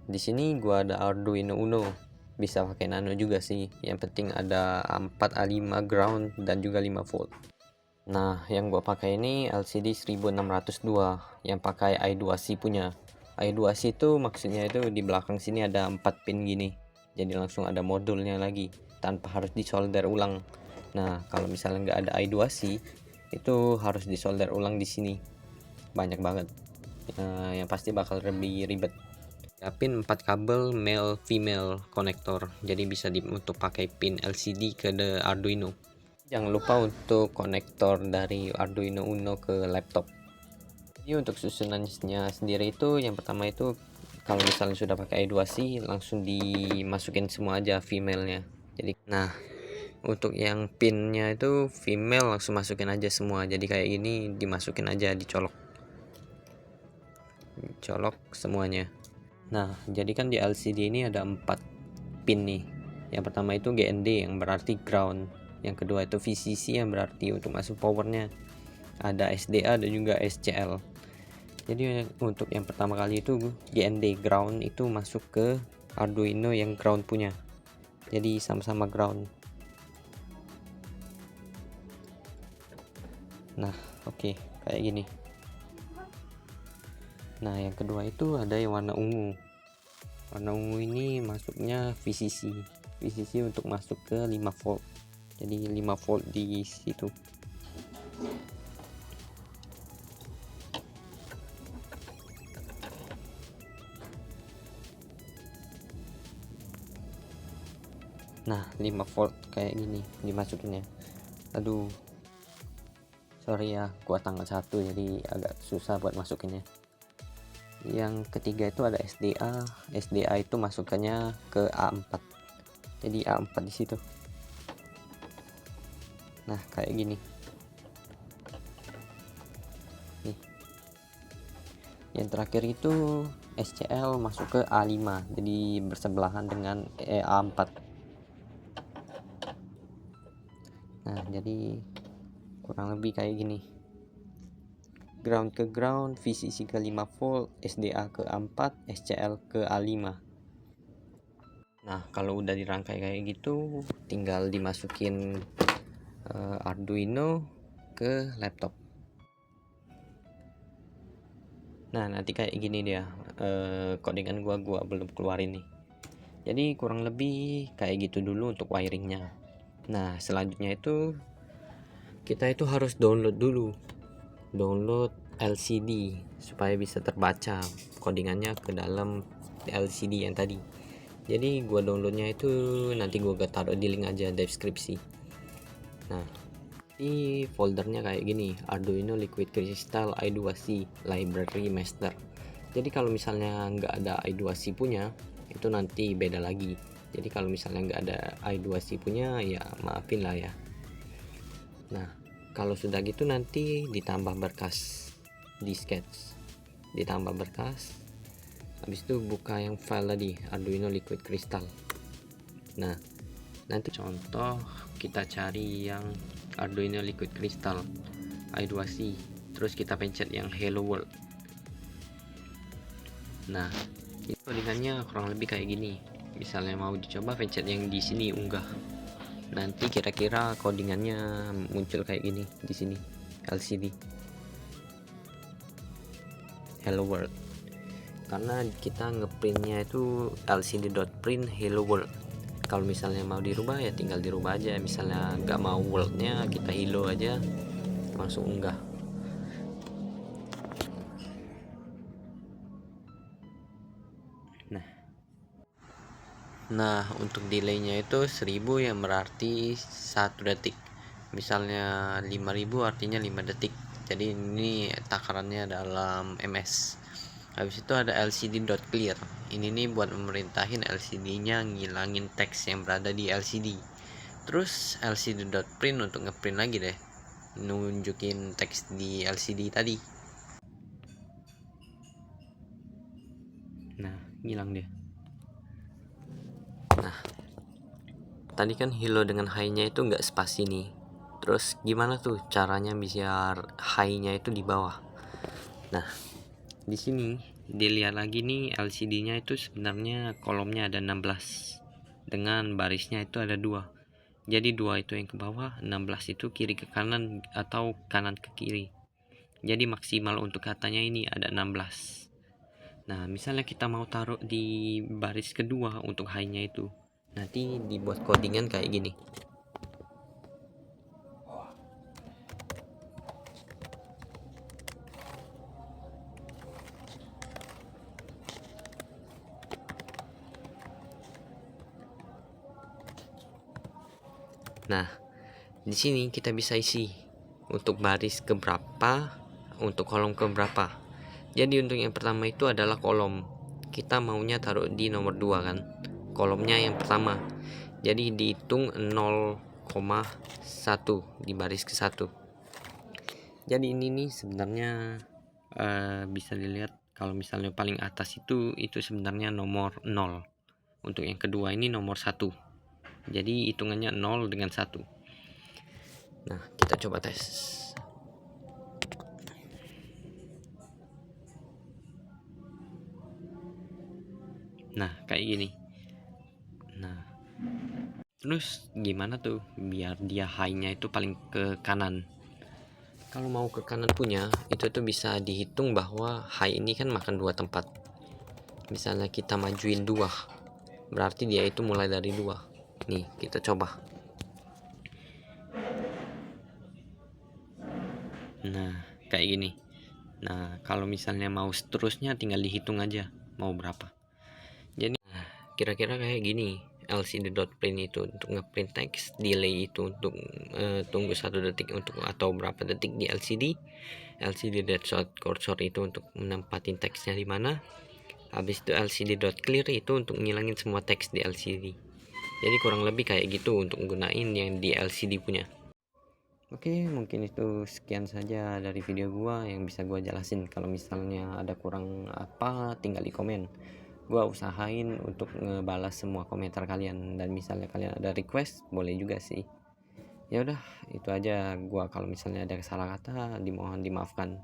di sini gua ada Arduino Uno, bisa pakai Nano juga sih. Yang penting ada 4A5 ground dan juga 5 volt. Nah, yang gua pakai ini LCD 1602 yang pakai I2C punya. I2C itu maksudnya itu di belakang sini ada 4 pin gini. Jadi langsung ada modulnya lagi tanpa harus disolder ulang. Nah, kalau misalnya nggak ada I2C itu harus disolder ulang di sini. Banyak banget. Yang pasti bakal lebih ribet. Pin 4 kabel male female konektor, jadi bisa untuk pakai pin LCD ke Arduino. Jangan lupa untuk konektor dari Arduino Uno ke laptop. Jadi untuk susunannya sendiri itu yang pertama itu kalau misalnya sudah pakai I2C langsung dimasukin semua aja female-nya. Jadi nah, untuk yang pinnya itu female langsung masukin aja semua. Jadi kayak gini dimasukin aja, dicolok semuanya. Nah, jadi kan di LCD ini ada 4 pin nih. Yang pertama itu GND yang berarti ground. Yang kedua itu VCC yang berarti untuk masuk powernya. Ada SDA dan juga SCL. Jadi untuk yang pertama kali itu GND ground itu masuk ke Arduino yang ground punya. Jadi sama-sama ground. Nah, oke, kayak gini. Nah, yang kedua itu ada yang warna ungu. Warna ungu ini masuknya VCC. VCC untuk masuk ke 5 volt. Jadi 5 volt di situ. Nah, 5 volt kayak gini dimasukinnya. Aduh, sorry ya, gua tanggal 1 jadi agak susah buat masukinnya. Yang ketiga itu ada SDA. SDA itu masukannya ke A4. Jadi A4 di situ. Nah, kayak gini. Nih. Yang terakhir itu SCL masuk ke A5. Jadi bersebelahan dengan A4. Nah, jadi kurang lebih kayak gini. Ground ke ground, VCC ke 5 volt, SDA ke A4, SCL ke A5. Nah, kalau udah dirangkai kayak gitu tinggal dimasukin Arduino ke laptop. Nah, nanti kayak gini dia codingan gua belum keluarin nih. Jadi kurang lebih kayak gitu dulu untuk wiringnya. Nah, selanjutnya itu kita itu harus download dulu, download LCD supaya bisa terbaca codingannya ke dalam LCD yang tadi. Jadi gua downloadnya itu nanti gua taruh di link aja deskripsi. Nah, di foldernya kayak gini, Arduino Liquid Crystal I2C Library Master. Jadi kalau misalnya nggak ada I2C punya itu nanti beda lagi. Jadi kalau misalnya nggak ada I2C punya ya maafin lah ya. Nah, kalau sudah gitu nanti ditambah berkas di sketch, ditambah berkas, habis itu buka yang file tadi Arduino Liquid Crystal. Nah, nanti contoh kita cari yang Arduino Liquid Crystal I2C, terus kita pencet yang Hello World. Nah, itu codingannya kurang lebih kayak gini. Misalnya mau dicoba, pencet yang di sini unggah. Nanti kira-kira codingannya muncul kayak gini di sini LCD Hello World. Karena kita ngeprintnya itu LCD.print Hello World. Kalau misalnya mau dirubah ya tinggal dirubah aja. Misalnya nggak mau worldnya, kita hello aja, langsung unggah. Nah, untuk delaynya itu 1000 yang berarti 1 detik. Misalnya 5000 artinya 5 detik. Jadi ini takarannya dalam ms. Habis itu ada LCD.clear. Ini nih buat memerintahin LCD-nya ngilangin teks yang berada di LCD. Terus LCD.print untuk ngeprint lagi deh, nunjukin teks di LCD tadi. Nah, ngilang dia. Nah, tadi kan hello dengan high-nya itu nggak spasi nih. Terus gimana tuh caranya biar high-nya itu di bawah? Nah, di sini dilihat lagi nih LCD-nya itu sebenarnya kolomnya ada 16 dengan barisnya itu ada 2. Jadi 2 itu yang ke bawah, 16 itu kiri ke kanan atau kanan ke kiri. Jadi maksimal untuk katanya ini ada 16. Nah, misalnya kita mau taruh di baris kedua untuk high-nya itu, nanti dibuat codingan kayak gini. Nah, di sini kita bisa isi untuk baris keberapa, untuk kolom keberapa. Jadi untuk yang pertama itu adalah kolom. Kita maunya taruh di nomor 2 kan. Kolomnya yang pertama. Jadi dihitung 0,1 di baris ke 1. Jadi ini nih sebenarnya bisa dilihat kalau misalnya paling atas itu sebenarnya nomor 0. Untuk yang kedua ini nomor 1. Jadi hitungannya 0 dengan 1. Nah, kita coba tes. Nah, kayak gini. Nah, terus gimana tuh biar dia high-nya itu paling ke kanan? Kalau mau ke kanan punya, itu tuh bisa dihitung bahwa high ini kan makan 2 tempat. Misalnya kita majuin 2, berarti dia itu mulai dari 2. Nih, kita coba. Nah, kayak gini. Nah, kalau misalnya mau seterusnya tinggal dihitung aja mau berapa. Jadi kira-kira kayak gini LCD.print itu untuk ngeprint teks, delay itu untuk tunggu 1 detik untuk atau berapa detik di LCD. LCD.cursor itu untuk menempatin teksnya di mana. Habis itu LCD.clear itu untuk ngilangin semua teks di LCD. Jadi kurang lebih kayak gitu untuk gunain yang di LCD punya. Oke, mungkin itu sekian saja dari video gua yang bisa gua jelasin. Kalau misalnya ada kurang apa, tinggal di komen. Gua usahain untuk ngebalas semua komentar kalian, dan misalnya kalian ada request boleh juga sih. Ya udah, itu aja. Gua kalau misalnya ada salah kata dimohon dimaafkan.